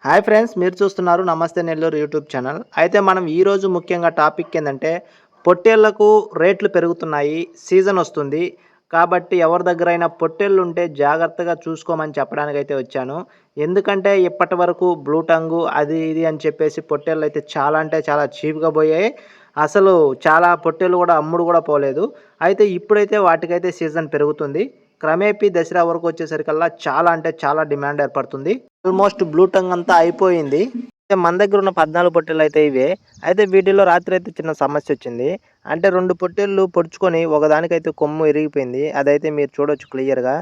Hi friends, మీరు చూస్తున్నారు నమస్తే నెల్లూరు యూట్యూబ్ ఛానల్. అయితే మనం ఈరోజు ముఖ్యంగా టాపిక్ ఏందంటే, పొట్టేళ్లకు రేట్లు పెరుగుతున్నాయి. సీజన్ వస్తుంది. కాబట్టి ఎవరి దగ్గరైనా పొట్టేళ్లుంటే జాగ్రత్తగా చూసుకోమని చెప్పడానికైతే వచ్చాను. ఎందుకంటే ఇప్పటి వరకు బ్లూ టంగు అది ఇది అని చెప్పేసి పొట్టేళ్ళైతే చాలా అంటే చాలా చీప్‌గా పోయాయి. అసలు చాలా పొట్టేళ్ళు కూడా అమ్ముడు కూడా పోలేదు. అయితే ఇప్పుడైతే వాటికైతే సీజన్ పెరుగుతుంది. క్రమేపీ దసరా వరకు వచ్చేసరికల్లా చాలా అంటే చాలా డిమాండ్ ఏర్పడుతుంది. ఆల్మోస్ట్ బ్లూ టంగ్ అంతా అయిపోయింది. అయితే మన దగ్గర ఉన్న 14 పొట్టేళ్ళైతే ఇవే. అయితే వీటిలో రాత్రి అయితే చిన్న సమస్యొచ్చింది. అంటే 2 పొట్టేళ్ళు పొడుచుకొని ఒకదానికైతే కొమ్ము ఇరిగిపోయింది. అదైతే మీరు చూడొచ్చు క్లియర్‌గా.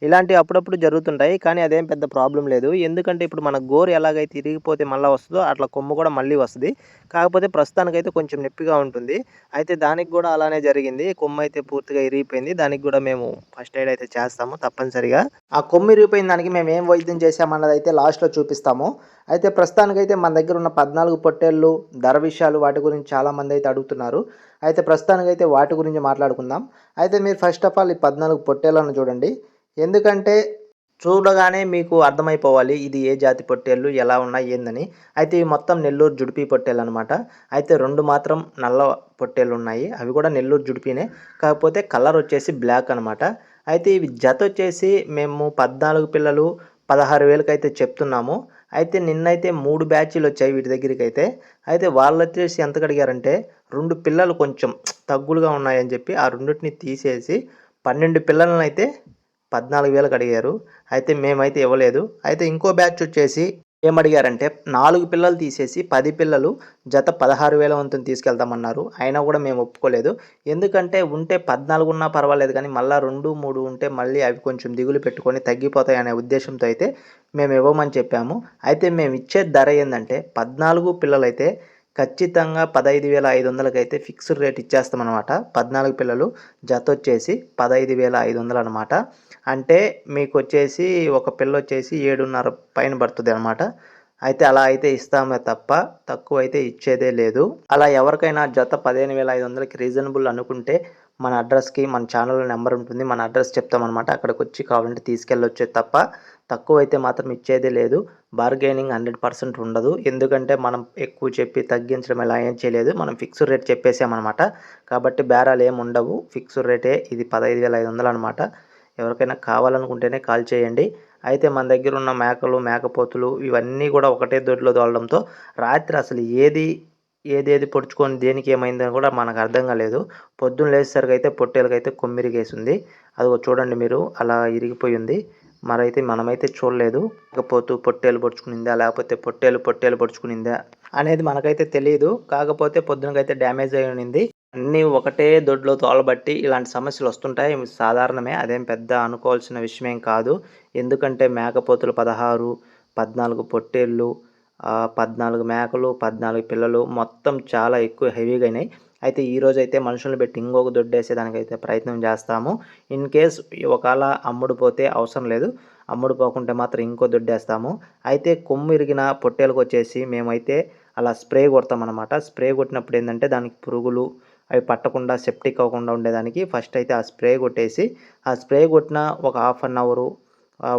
ఇలాంటివి అప్పుడప్పుడు జరుగుతుంటాయి. కానీ అదేం పెద్ద ప్రాబ్లమ్ లేదు. ఎందుకంటే ఇప్పుడు మన గోరు ఎలాగైతే ఇరిగిపోతే మళ్ళా వస్తదో అట్లా కొమ్ము కూడా మళ్ళీ వస్తది. కాకపోతే ప్రస్తుతానికైతే కొంచెం నొప్పిగా ఉంటుంది. అయితే దానికి గూడా అలానే జరిగింది. కొమ్మయితే పూర్తిగా ఇరిగిపోయింది. దానికి గూడా మేము ఫస్ట్ ఎయిడ్ అయితే చేస్తాము తప్పనిసరిగా. ఆ కొమ్ము ఇరిగిపోయిన దానికి మేమేం వైద్యం చేశామన్నదైతే లాస్ట్‌లో చూపిస్తాము. అయితే ప్రస్తుతానికైతే మన దగ్గర ఉన్న 14 పొట్టేళ్ళు, ధర విషయాలు వాటి గురించి చాలామందైతే అడుగుతున్నారు. అయితే ప్రస్తుతానికైతే వాటి గురించి మాట్లాడుకుందాం. అయితే మీరు ఫస్ట్ ఆఫ్ ఆల్ ఈ 14 పొట్టేళ్ళను చూడండి. ఎందుకంటే చూడగానే మీకు అర్థమైపోవాలి ఇది ఏ జాతి పొట్టేళ్ళు, ఎలా ఉన్నాయి, ఏందని. అయితే ఇవి మొత్తం నెల్లూరు జుడిపి పొట్టేళ్ళనమాట. అయితే 2 మాత్రం నల్ల పొట్టేళ్ళున్నాయి. అవి కూడా నెల్లూరు జుడిపినే. కాకపోతే కలర్ వచ్చేసి బ్లాక్ అనమాట. అయితే ఇవి జతొచ్చేసి మేము 14 పిల్లలు 16,000కైతే చెప్తున్నాము. అయితే నిన్నైతే 3 బ్యాచీలొచ్చాయి వీటి దగ్గరికైతే. అయితే వాళ్ళొచ్చేసి ఎంతకడిగారంటే 2 పిల్లలు కొంచెం తగ్గులుగా ఉన్నాయని చెప్పి ఆ రెండిటిని తీసేసి 12 పిల్లలనైతే 14,000కి అడిగారు. అయితే మేమైతే ఇవ్వలేదు. అయితే ఇంకో బ్యాచొచ్చేసి ఏమడిగారంటే 4 పిల్లలు తీసేసి 10 పిల్లలు జత 16,000 వంతున తీసుకెళ్తామన్నారు. అయినా కూడా మేము ఒప్పుకోలేదు. ఎందుకంటే ఉంటే 14 ఉన్నా పర్వాలేదు కానీ మళ్ళా 2, 3 ఉంటే మళ్ళీ అవి కొంచెం దిగులు పెట్టుకొని తగ్గిపోతాయనే ఉద్దేశంతో అయితే మేము ఇవ్వమని చెప్పాము. అయితే మేమిచ్చే ధర ఏందంటే 14 పిల్లలైతే ఖచ్చితంగా 15,500కైతే ఫిక్స్డ్ రేట్ ఇచ్చేస్తామనమాట. 14 పిల్లలు జతొచ్చేసి 15,500 అనమాట. అంటే మీకొచ్చేసి ఒక పిల్లొచ్చేసి 7,500 పైన పడుతదనమాట. అయితే అలా అయితే ఇస్తామే తప్ప తక్కువైతే ఇచ్చేదే లేదు. అలా ఎవరికైనా జత 15,500కి రీజనబుల్ అనుకుంటే మన అడ్రస్‌కి మన ఛానెల్ నంబర్ ఉంటుంది. మన అడ్రస్ చెప్తామనమాట. అక్కడికొచ్చి కావాలంటే తీసుకెళ్ళొచ్చే తప్ప తక్కువైతే మాత్రం ఇచ్చేదే లేదు. బార్గెయినింగ్ 100% ఉండదు. ఎందుకంటే మనం ఎక్కువ చెప్పి తగ్గించడం ఇలా ఏం చేయలేదు. మనం ఫిక్స్డ్ రేట్ చెప్పేసామనమాట. కాబట్టి బేరాలేముండవు. ఫిక్స్డ్ రేటే ఇది 15,500 అనమాట. ఎవరికైనా కావాలనుకుంటేనే కాల్ చేయండి. అయితే మన దగ్గర ఉన్న మేకలు, మేకపోతులు ఇవన్నీ కూడా ఒకటే దొడ్లో తోలడంతో రాత్రి అసలు ఏదేది పొడుచుకొని దేనికి ఏమైందని కూడా మనకు అర్థం కాలేదు. పొద్దున్న లేచేసరికైతే పొట్టేలుకైతే కొమ్మిరిగేసుంది. అదిగో చూడండి మీరు అలా ఇరిగిపోయింది. మనమైతే చూడలేదు. పొట్టేలు పొడుచుకునిందా లేకపోతే పొట్టేలు పొడుచుకునిందా అనేది మనకైతే తెలీదు. కాకపోతే పొద్దునకైతే డ్యామేజ్ అయి ఉండింది. అన్నీ ఒకటే దొడ్లో తోలబట్టి ఇలాంటి సమస్యలొస్తుంటాయి. ఇవి సాధారణమే. అదేం పెద్ద అనుకోవాల్సిన విషయమేం కాదు. ఎందుకంటే మేకపోతులు 16, 14 పొట్టేళ్ళు, 14 మేకలు, 14 పిల్లలు మొత్తం చాలా ఎక్కువ హెవీగా అయినాయి. అయితే ఈరోజైతే మనుషుల్ని పెట్టి ఇంకొక దొడ్డేసేదానికైతే ప్రయత్నం చేస్తాము. ఇన్ కేస్ ఒకవేళ అమ్ముడు పోతే అవసరం లేదు. అమ్ముడు పోకుంటే మాత్రం ఇంకో దొడ్డేస్తాము. అయితే కొమ్ము ఇరిగిన పొట్టేలుకొచ్చేసి మేమైతే అలా స్ప్రే కొడతామనమాట. స్ప్రే కొట్టినప్పుడు ఏందంటే దానికి పురుగులు అవి పట్టకుండా సెప్టిక్ అవ్వకుండా ఉండేదానికి ఫస్ట్ అయితే ఆ స్ప్రే కొట్టేసి, ఆ స్ప్రే కొట్టిన ఒక హాఫ్ అన్ అవరు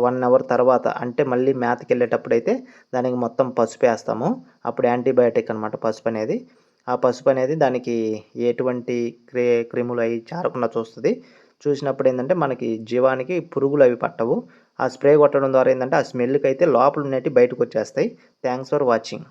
1 అవర్ తర్వాత అంటే మళ్ళీ మేతకెళ్ళేటప్పుడైతే దానికి మొత్తం పసుపేస్తాము. అప్పుడు యాంటీబయాటిక్ అనమాట పసుపనేది. ఆ పసుపనేది దానికి ఎటువంటి క్రిములు అయి చేరకుండా చూస్తది. చూసినప్పుడు ఏందంటే మనకి జీవానికి పురుగులు అవి పట్టవు. ఆ స్ప్రే కొట్టడం ద్వారా ఏందంటే ఆ స్మెల్‌కైతే లోపలున్నటివి బయటకొచ్చేస్తాయి. Thanks for watching.